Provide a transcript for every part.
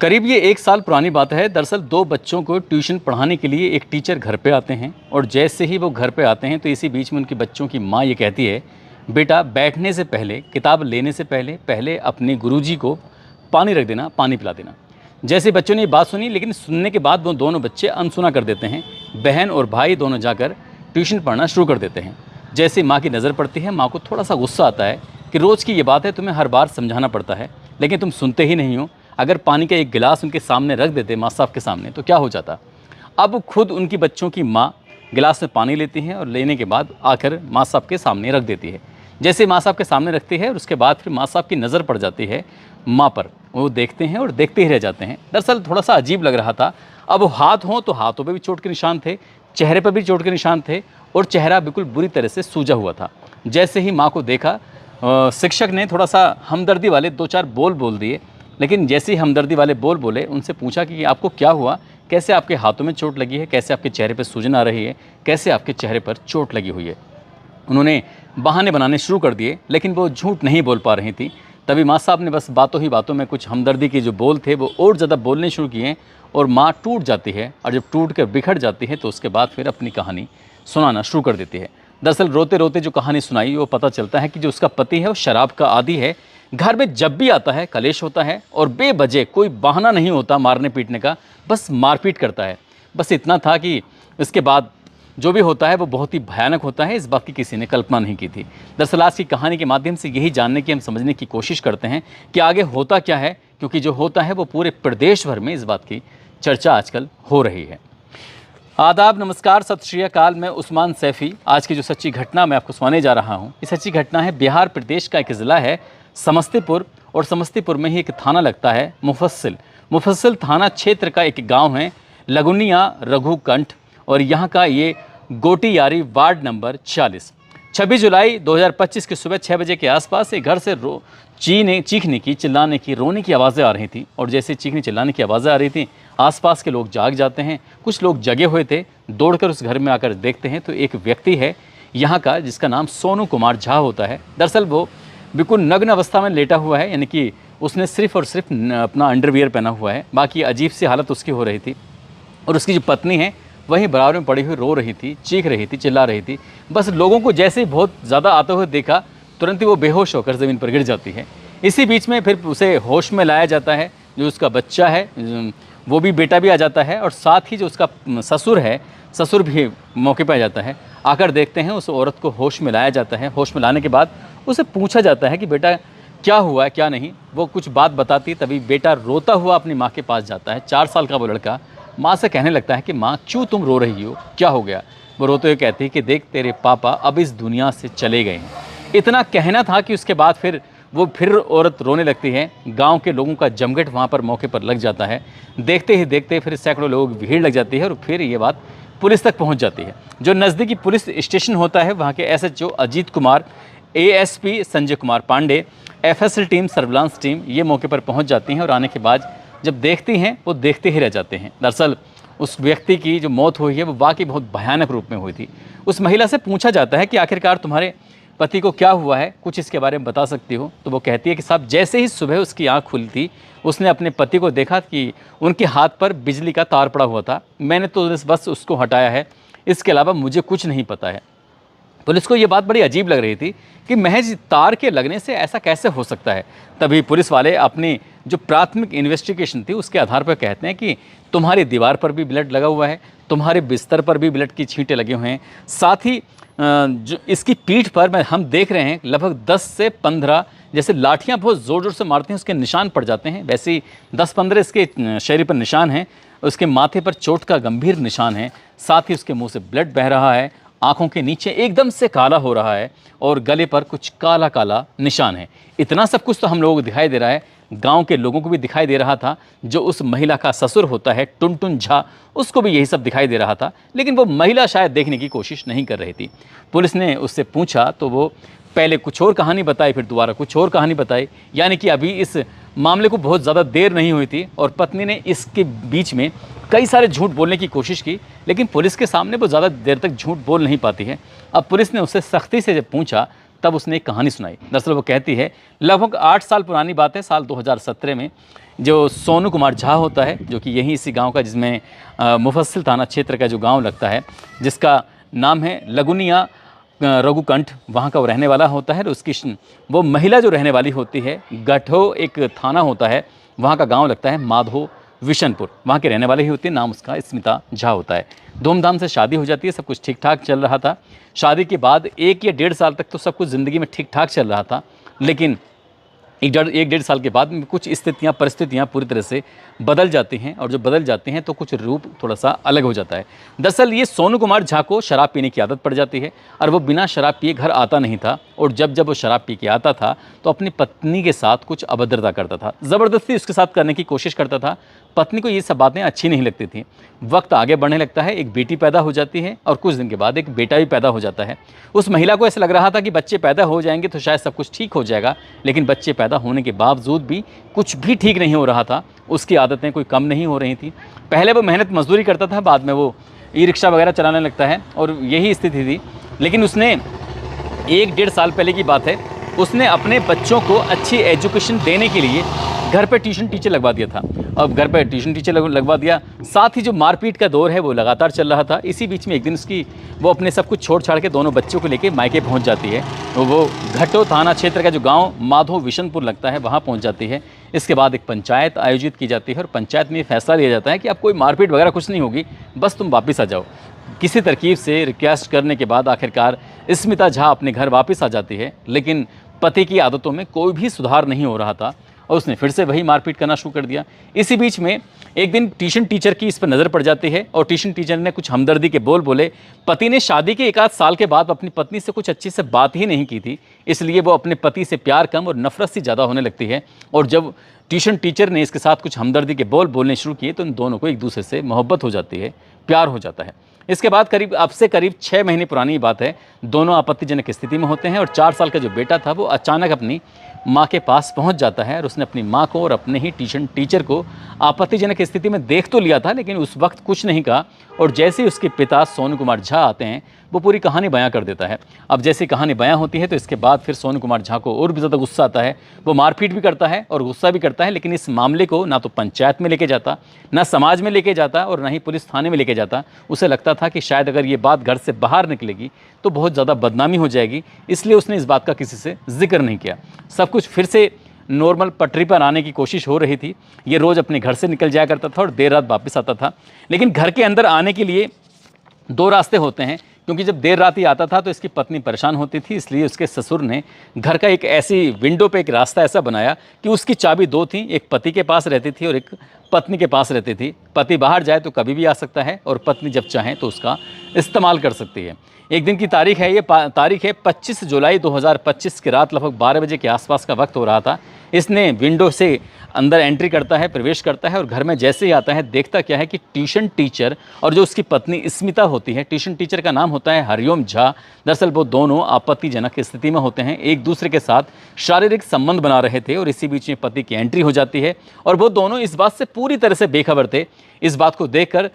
करीब ये 1 साल पुरानी बात है। दरअसल 2 बच्चों को ट्यूशन पढ़ाने के लिए एक टीचर घर पे आते हैं और जैसे ही वो घर पे आते हैं तो इसी बीच में उनके बच्चों की माँ ये कहती है, बेटा बैठने से पहले, किताब लेने से पहले पहले अपने गुरुजी को पानी रख देना, पानी पिला देना। जैसे बच्चों ने ये बात सुनी, लेकिन सुनने के बाद वो दोनों बच्चे अनसुना कर देते हैं। बहन और भाई दोनों जाकर ट्यूशन पढ़ना शुरू कर देते हैं। जैसे माँ की नज़र पड़ती है, माँ को थोड़ा सा गुस्सा आता है कि रोज़ की ये बात है, तुम्हें हर बार समझाना पड़ता है लेकिन तुम सुनते ही नहीं हो। अगर पानी का एक गिलास उनके सामने रख देते माँ साहब के सामने तो क्या हो जाता। अब खुद उनकी बच्चों की माँ गिलास में पानी लेती है और लेने के बाद आकर माँ साहब के सामने रख देती है। जैसे माँ साहब के सामने रखती है और उसके बाद फिर माँ साहब की नज़र पड़ जाती है माँ पर। वो देखते हैं और देखते ही रह जाते हैं। दरअसल थोड़ा सा अजीब लग रहा था। अब हाथ हों तो हाथों पे भी चोट के निशान थे, चेहरे पर भी चोट के निशान थे और चेहरा बिल्कुल बुरी तरह से सूजा हुआ था। जैसे ही माँ को देखा, शिक्षक ने थोड़ा सा हमदर्दी वाले 2-4 बोल दिए। लेकिन जैसे ही हमदर्दी वाले बोले, उनसे पूछा कि आपको क्या हुआ, कैसे आपके हाथों में चोट लगी है, कैसे आपके चेहरे पर सूजन आ रही है, कैसे आपके चेहरे पर चोट लगी हुई है। उन्होंने बहाने बनाने शुरू कर दिए, लेकिन वो झूठ नहीं बोल पा रही थी। तभी माँ साहब ने बस बातों ही बातों में कुछ हमदर्दी के जो बोल थे वो और ज़्यादा बोलने शुरू किए और माँ टूट जाती है। और जब टूट कर बिखर जाती है तो उसके बाद फिर अपनी कहानी सुनाना शुरू कर देती है। दरअसल रोते रोते जो कहानी सुनाई वो पता चलता है कि जो उसका पति है वो शराब का आदी है। घर में जब भी आता है कलेश होता है और बेवजह कोई बहाना नहीं होता मारने पीटने का, बस मारपीट करता है। बस इतना था कि इसके बाद जो भी होता है वो बहुत ही भयानक होता है। इस बात की किसी ने कल्पना नहीं की थी। दरअसल आज की कहानी के माध्यम से यही जानने की, हम समझने की कोशिश करते हैं कि आगे होता क्या है, क्योंकि जो होता है वो पूरे प्रदेश भर में इस बात की चर्चा आजकल हो रही है। आदाब, नमस्कार, सत श्री अकाल। मैं उस्मान सैफ़ी। आज की जो सच्ची घटना मैं आपको सुनाने जा रहा हूँ, ये सच्ची घटना है बिहार प्रदेश का एक ज़िला है समस्तीपुर, और समस्तीपुर में ही एक थाना लगता है मुफस्सिल थाना क्षेत्र का एक गांव है लगुनिया रघुकंठ, और यहाँ का ये गोटीयारी वार्ड नंबर 40। 26 जुलाई 2025 की सुबह 6 बजे के आसपास एक घर से चीखने की, चिल्लाने की, रोने की आवाज़ें आ रही थी। और जैसे चीखने चिल्लाने की आवाज़ें आ रही थी, आसपास के लोग जाग जाते हैं। कुछ लोग जगे हुए थे, दौड़कर उस घर में आकर देखते हैं तो एक व्यक्ति है यहाँ का जिसका नाम सोनू कुमार झा होता है। दरअसल वो बिल्कुल नग्न अवस्था में लेटा हुआ है, यानी कि उसने सिर्फ और सिर्फ अपना अंडरवियर पहना हुआ है। बाकी अजीब सी हालत उसकी हो रही थी। और उसकी जो पत्नी है वहीं बराबर में पड़ी हुई रो रही थी, चीख रही थी, चिल्ला रही थी। बस लोगों को जैसे ही बहुत ज़्यादा आते हुए देखा, तुरंत ही वो बेहोश होकर ज़मीन पर गिर जाती है। इसी बीच में फिर उसे होश में लाया जाता है। जो उसका बच्चा है, वो भी बेटा भी आ जाता है, और साथ ही जो उसका ससुर है, ससुर भी मौके पर आ जाता है। आकर देखते हैं, उस औरत को होश में लाया जाता है। होश में लाने के बाद उसे पूछा जाता है कि बेटा क्या हुआ है, क्या नहीं। वो कुछ बात बताती, तभी बेटा रोता हुआ अपनी माँ के पास जाता है। 4 साल का वो लड़का माँ से कहने लगता है कि माँ क्यों तुम रो रही हो, क्या हो गया। वो रोते हुए कहती है कि देख तेरे पापा अब इस दुनिया से चले गए हैं। इतना कहना था कि उसके बाद फिर औरत रोने लगती है। गांव के लोगों का जमघट वहाँ पर मौके पर लग जाता है। देखते ही देखते फिर सैकड़ों लोग भीड़ लग जाती है और फिर ये बात पुलिस तक पहुँच जाती है। जो नज़दीकी पुलिस स्टेशन होता है, वहाँ के SHO Ajit Kumar, ASP Sanjay Kumar Pandey, FSL team, surveillance team ये मौके पर पहुँच जाती हैं। और आने के बाद जब देखती हैं वो देखते ही रह जाते हैं। दरअसल उस व्यक्ति की जो मौत हुई है वो वाकई बहुत भयानक रूप में हुई थी। उस महिला से पूछा जाता है कि आखिरकार तुम्हारे पति को क्या हुआ है, कुछ इसके बारे में बता सकती हो। तो वो कहती है कि साहब जैसे ही सुबह उसकी आंख खुली थी, उसने अपने पति को देखा कि उनके हाथ पर बिजली का तार पड़ा हुआ था। मैंने तो बस उसको हटाया है, इसके अलावा मुझे कुछ नहीं पता है। पुलिस को ये बात बड़ी अजीब लग रही थी कि महज तार के लगने से ऐसा कैसे हो सकता है। तभी पुलिस वाले अपनी जो प्राथमिक इन्वेस्टिगेशन थी उसके आधार पर कहते हैं कि तुम्हारी दीवार पर भी ब्लड लगा हुआ है, तुम्हारे बिस्तर पर भी ब्लड की छींटे लगे हुए हैं, साथ ही जो इसकी पीठ पर हम देख रहे हैं लगभग 10 से 15 जैसे लाठियां बहुत ज़ोर ज़ोर से मारते हैं उसके निशान पड़ जाते हैं, वैसे ही 10-15 इसके शरीर पर निशान हैं। उसके माथे पर चोट का गंभीर निशान है, साथ ही उसके मुंह से ब्लड बह रहा है, आँखों के नीचे एकदम से काला हो रहा है और गले पर कुछ काला काला निशान है। इतना सब कुछ तो हम लोगों को दिखाई दे रहा है, गांव के लोगों को भी दिखाई दे रहा था। जो उस महिला का ससुर होता है टुनटुन झा, उसको भी यही सब दिखाई दे रहा था, लेकिन वो महिला शायद देखने की कोशिश नहीं कर रही थी। पुलिस ने उससे पूछा तो वो पहले कुछ और कहानी बताई, फिर दोबारा कुछ और कहानी बताई। यानी कि अभी इस मामले को बहुत ज़्यादा देर नहीं हुई थी और पत्नी ने इसके बीच में कई सारे झूठ बोलने की कोशिश की, लेकिन पुलिस के सामने वो ज़्यादा देर तक झूठ बोल नहीं पाती है। अब पुलिस ने उससे सख्ती से जब पूछा तब उसने एक कहानी सुनाई। दरअसल वो कहती है, लगभग 8 साल पुरानी बात है, साल 2017 में जो सोनू कुमार झा होता है, जो कि यहीं इसी गांव का, जिसमें मुफस्सिल थाना क्षेत्र का जो गांव लगता है, जिसका नाम है लगुनिया रघुकंठ, वहाँ का वो रहने वाला होता है। उसकी वो महिला जो रहने वाली होती है, गठो एक थाना होता है, वहाँ का गांव लगता है माधो विशनपुर, वहाँ के रहने वाले ही होते हैं। नाम उसका स्मिता झा होता है। धूमधाम से शादी हो जाती है, सब कुछ ठीक ठाक चल रहा था। शादी के बाद 1 या 1.5 साल तक तो सब कुछ ज़िंदगी में ठीक ठाक चल रहा था, लेकिन एक डेढ़ साल के बाद कुछ स्थितियाँ परिस्थितियाँ पूरी तरह से बदल जाती हैं, और जब बदल जाती हैं तो कुछ रूप थोड़ा सा अलग हो जाता है। दरअसल ये सोनू कुमार झा को शराब पीने की आदत पड़ जाती है, और वो बिना शराब पिए घर आता नहीं था, और जब जब वो शराब पी के आता था तो अपनी पत्नी के साथ कुछ अभद्रता करता था, ज़बरदस्ती उसके साथ करने की कोशिश करता था। पत्नी को ये सब बातें अच्छी नहीं लगती थी। वक्त आगे बढ़ने लगता है, एक बेटी पैदा हो जाती है, और कुछ दिन के बाद एक बेटा भी पैदा हो जाता है। उस महिला को ऐसा लग रहा था कि बच्चे पैदा हो जाएंगे तो शायद सब कुछ ठीक हो जाएगा, लेकिन बच्चे पैदा होने के बावजूद भी कुछ भी ठीक नहीं हो रहा था। उसकी आदतें कोई कम नहीं हो रही थी। पहले वो मेहनत मजदूरी करता था, बाद में वो ई-रिक्शा वगैरह चलाने लगता है, और यही स्थिति थी। लेकिन उसने 1-1.5 साल पहले की बात है, उसने अपने बच्चों को अच्छी एजुकेशन देने के लिए घर पे ट्यूशन टीचर लगवा दिया था। अब घर पे ट्यूशन टीचर लगवा दिया, साथ ही जो मारपीट का दौर है वो लगातार चल रहा था। इसी बीच में एक दिन वो अपने सब कुछ छोड़ छाड़ के दोनों बच्चों को लेके मायके पहुंच जाती है। वो घट्टो थाना क्षेत्र का जो गांव माधो विशनपुर लगता है, वहां पहुंच जाती है। इसके बाद एक पंचायत आयोजित की जाती है, और पंचायत में फैसला लिया जाता है कि अब कोई मारपीट वगैरह कुछ नहीं होगी, बस तुम वापस आ जाओ। किसी तरकीब से रिक्वेस्ट करने के बाद आखिरकार स्मिता झा अपने घर वापस आ जाती है, लेकिन पति की आदतों में कोई भी सुधार नहीं हो रहा था, और उसने फिर से वही मारपीट करना शुरू कर दिया। इसी बीच में एक दिन ट्यूशन टीचर की इस पर नज़र पड़ जाती है, और ट्यूशन टीचर ने कुछ हमदर्दी के बोल बोले। पति ने शादी के 1 आध साल के बाद अपनी पत्नी से कुछ अच्छे से बात ही नहीं की थी, इसलिए वो अपने पति से प्यार कम और नफरत सी ज़्यादा होने लगती है। और जब ट्यूशन टीचर ने इसके साथ कुछ हमदर्दी के बोल बोलने शुरू किए तो इन दोनों को एक दूसरे से मोहब्बत हो जाती है, प्यार हो जाता है। इसके बाद अब से करीब 6 महीने पुरानी बात है, दोनों आपत्तिजनक स्थिति में होते हैं, और 4 साल का जो बेटा था वो अचानक अपनी माँ के पास पहुंच जाता है, और उसने अपनी माँ को और अपने ही ट्यूशन टीचर को आपत्तिजनक स्थिति में देख तो लिया था, लेकिन उस वक्त कुछ नहीं कहा। और जैसे ही उसके पिता सोनू कुमार झा आते हैं, वो पूरी कहानी बयां कर देता है। अब जैसे कहानी बयां होती है तो इसके बाद फिर सोनू कुमार झा को और भी ज़्यादा गुस्सा आता है। वो मारपीट भी करता है और गुस्सा भी करता है, लेकिन इस मामले को ना तो पंचायत में लेके जाता, ना समाज में लेके जाता, और ना ही पुलिस थाने में लेके जाता। उसे लगता था कि शायद अगर ये बात घर से बाहर निकलेगी तो बहुत ज़्यादा बदनामी हो जाएगी, इसलिए उसने इस बात का किसी से जिक्र नहीं किया। सब कुछ फिर से नॉर्मल पटरी पर आने की कोशिश हो रही थी। ये रोज़ अपने घर से निकल जाया करता था और देर रात वापस आता था, लेकिन घर के अंदर आने के लिए 2 रास्ते होते हैं, क्योंकि जब देर रात ही आता था तो इसकी पत्नी परेशान होती थी, इसलिए उसके ससुर ने घर का एक ऐसी विंडो पे एक रास्ता ऐसा बनाया कि उसकी चाबी 2 थी, एक पति के पास रहती थी और एक पत्नी के पास रहती थी। पति बाहर जाए तो कभी भी आ सकता है, और पत्नी जब चाहे तो उसका इस्तेमाल कर सकती है। एक दिन की तारीख है, ये तारीख है 25 जुलाई 2025 की रात, लगभग 12 बजे के आसपास का वक्त हो रहा था। इसने विंडो से अंदर एंट्री करता है, प्रवेश करता है, और घर में जैसे ही आता है देखता क्या है कि ट्यूशन टीचर और जो उसकी पत्नी स्मिता होती है, ट्यूशन टीचर का नाम होता है हरिओम झा। दरअसल वो दोनों आपत्तिजनक स्थिति में होते हैं, एक दूसरे के साथ शारीरिक संबंध बना रहे थे, और इसी बीच में पति की एंट्री हो जाती है, और वो दोनों इस बात से पूरी तरह से बेखबर थे। इस बात को देखकर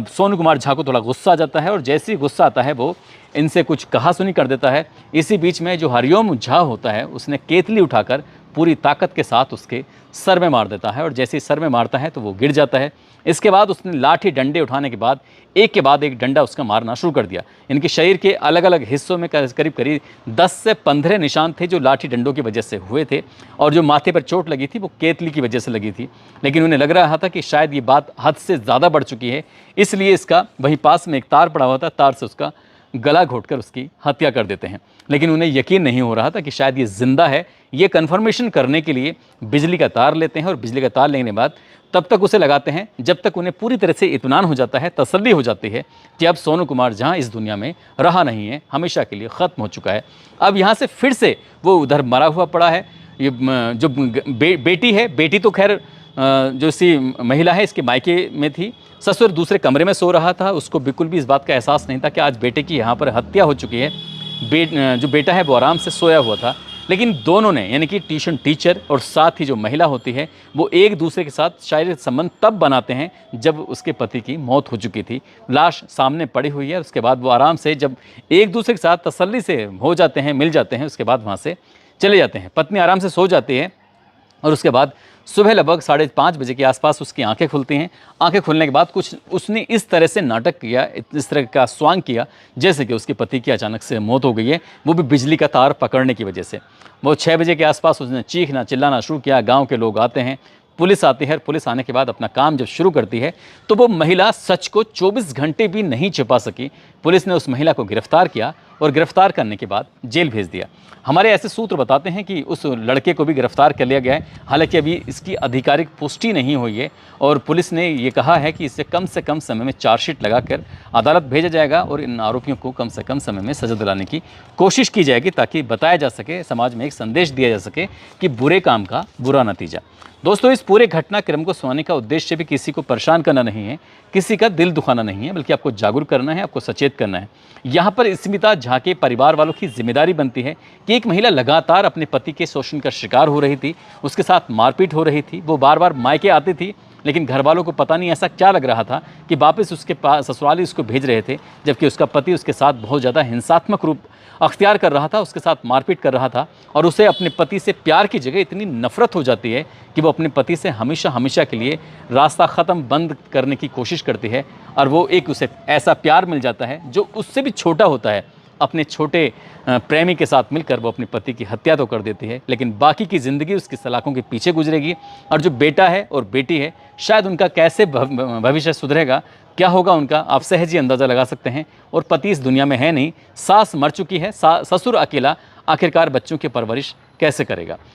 सोनू कुमार झा को थोड़ा गुस्सा आ जाता है, और जैसे ही गुस्सा आता है वो इनसे कुछ कहासुनी कर देता है। इसी बीच में जो हरिओम झा होता है उसने केतली उठाकर पूरी ताकत के साथ उसके सर में मार देता है, और जैसे ही सर में मारता है तो वो गिर जाता है। इसके बाद उसने लाठी डंडे उठाने के बाद एक के बाद एक डंडा उसका मारना शुरू कर दिया। इनके शरीर के अलग अलग हिस्सों में करीब 10 से 15 निशान थे जो लाठी डंडों की वजह से हुए थे, और जो माथे पर चोट लगी थी वो केतली की वजह से लगी थी। लेकिन उन्हें लग रहा था कि शायद ये बात हद से ज़्यादा बढ़ चुकी है, इसलिए इसका वहीं पास में एक तार पड़ा हुआ था, तार से उसका गला घोटकर उसकी हत्या कर देते हैं। लेकिन उन्हें यकीन नहीं हो रहा था कि शायद ये जिंदा है। ये कन्फर्मेशन करने के लिए बिजली का तार लेते हैं, और बिजली का तार लेने के बाद तब तक उसे लगाते हैं जब तक उन्हें पूरी तरह से इत्मीनान हो जाता है, तसल्ली हो जाती है कि अब सोनू कुमार झा इस दुनिया में रहा नहीं है, हमेशा के लिए ख़त्म हो चुका है। अब यहाँ से फिर से वो उधर मरा हुआ पड़ा है। ये जो बेटी है, बेटी तो खैर जो सी महिला है इसके मायके में थी, ससुर दूसरे कमरे में सो रहा था। उसको बिल्कुल भी इस बात का एहसास नहीं था कि आज बेटे की यहाँ पर हत्या हो चुकी है। जो बेटा है वो आराम से सोया हुआ था। लेकिन दोनों ने यानी कि ट्यूशन टीचर और साथ ही जो महिला होती है वो एक दूसरे के साथ शारीरिक संबंध तब बनाते हैं जब उसके पति की मौत हो चुकी थी। लाश सामने पड़ी हुई है, उसके बाद वो आराम से जब एक दूसरे के साथ तसल्ली से हो जाते हैं, मिल जाते हैं, उसके बाद वहाँ से चले जाते हैं। पत्नी आराम से सो जाती है और उसके बाद सुबह लगभग 5:30 बजे के आसपास उसकी आंखें खुलती हैं। आंखें खुलने के बाद कुछ उसने इस तरह से नाटक किया, इस तरह का स्वांग किया जैसे कि उसके पति की अचानक से मौत हो गई है, वो भी बिजली का तार पकड़ने की वजह से। वो 6 बजे के आसपास उसने चीखना चिल्लाना शुरू किया। गाँव के लोग आते हैं, पुलिस आती है। पुलिस आने के बाद अपना काम जब शुरू करती है तो वो महिला सच को 24 घंटे भी नहीं छिपा सकी। पुलिस ने उस महिला को गिरफ्तार किया और गिरफ्तार करने के बाद जेल भेज दिया। हमारे ऐसे सूत्र बताते हैं कि उस लड़के को भी गिरफ्तार कर लिया गया है, हालांकि अभी इसकी आधिकारिक पुष्टि नहीं हुई है और पुलिस ने ये कहा है कि इसे कम से कम समय में चार्जशीट लगाकर अदालत भेजा जाएगा और इन आरोपियों को कम से कम समय में सजा दिलाने की कोशिश की जाएगी ताकि बताया जा सके, समाज में एक संदेश दिया जा सके कि बुरे काम का बुरा नतीजा। दोस्तों, इस पूरे घटनाक्रम को सुनाने का उद्देश्य भी किसी को परेशान करना नहीं है, किसी का दिल दुखाना नहीं है, बल्कि आपको जागरूक करना है, आपको सचेत करना है। यहाँ पर स्मिता झा के परिवार वालों की जिम्मेदारी बनती है कि एक महिला लगातार अपने पति के शोषण का शिकार हो रही थी, उसके साथ मारपीट हो रही थी, वो बार बार मायके आती थी, लेकिन घर वालों को पता नहीं ऐसा क्या लग रहा था कि वापस उसके पास ससुराली उसको भेज रहे थे, जबकि उसका पति उसके साथ बहुत ज़्यादा हिंसात्मक रूप अख्तियार कर रहा था, उसके साथ मारपीट कर रहा था और उसे अपने पति से प्यार की जगह इतनी नफरत हो जाती है कि वो अपने पति से हमेशा हमेशा के लिए रास्ता ख़त्म बंद करने की कोशिश करती है और वो एक उसे ऐसा प्यार मिल जाता है जो उससे भी छोटा होता है। अपने छोटे प्रेमी के साथ मिलकर वो अपने पति की हत्या तो कर देती है, लेकिन बाकी की ज़िंदगी उसकी सलाखों के पीछे गुजरेगी। और जो बेटा है और बेटी है, शायद उनका कैसे भविष्य सुधरेगा, क्या होगा उनका, आप सहज ही अंदाज़ा लगा सकते हैं। और पति इस दुनिया में है नहीं, सास मर चुकी है, ससुर अकेला, आखिरकार बच्चों की परवरिश कैसे करेगा।